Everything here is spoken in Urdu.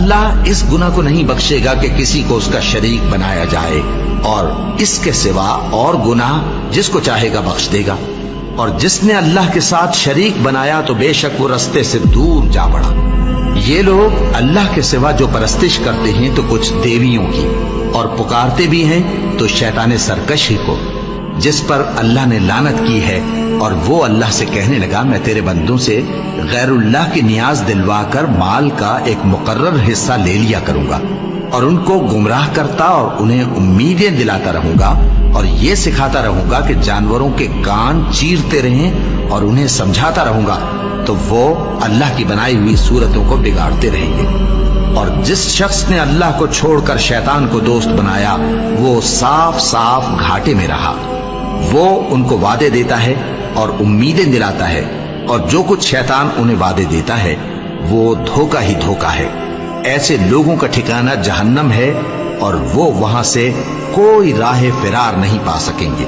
اللہ اس گناہ کو نہیں بخشے گا کہ کسی کو اس کا شریک بنایا جائے، اور اس کے سوا اور گناہ جس کو چاہے گا بخش دے گا، اور جس نے اللہ کے ساتھ شریک بنایا تو بے شک وہ رستے سے دور جا پڑا۔ یہ لوگ اللہ کے سوا جو پرستش کرتے ہیں تو کچھ دیویوں کی، اور پکارتے بھی ہیں تو شیطان سرکش ہی کو، جس پر اللہ نے لعنت کی ہے، اور وہ اللہ سے کہنے لگا میں تیرے بندوں سے غیر اللہ کی نیاز دلوا کر مال کا ایک مقرر حصہ لے لیا کروں گا، اور ان کو گمراہ کرتا اور انہیں امیدیں دلاتا رہوں گا، اور یہ سکھاتا رہوں گا کہ جانوروں کے کان چیرتے رہیں، اور انہیں سمجھاتا رہوں گا تو وہ اللہ کی بنائی ہوئی صورتوں کو بگاڑتے رہیں گے۔ اور جس شخص نے اللہ کو چھوڑ کر شیطان کو دوست بنایا وہ صاف صاف گھاٹے میں رہا۔ وہ ان کو وعدے دیتا ہے اور امیدیں دلاتا ہے، اور جو کچھ شیطان انہیں وعدے دیتا ہے وہ دھوکہ ہی دھوکہ ہے۔ ایسے لوگوں کا ٹھکانہ جہنم ہے، اور وہ وہاں سے کوئی راہ فرار نہیں پا سکیں گے۔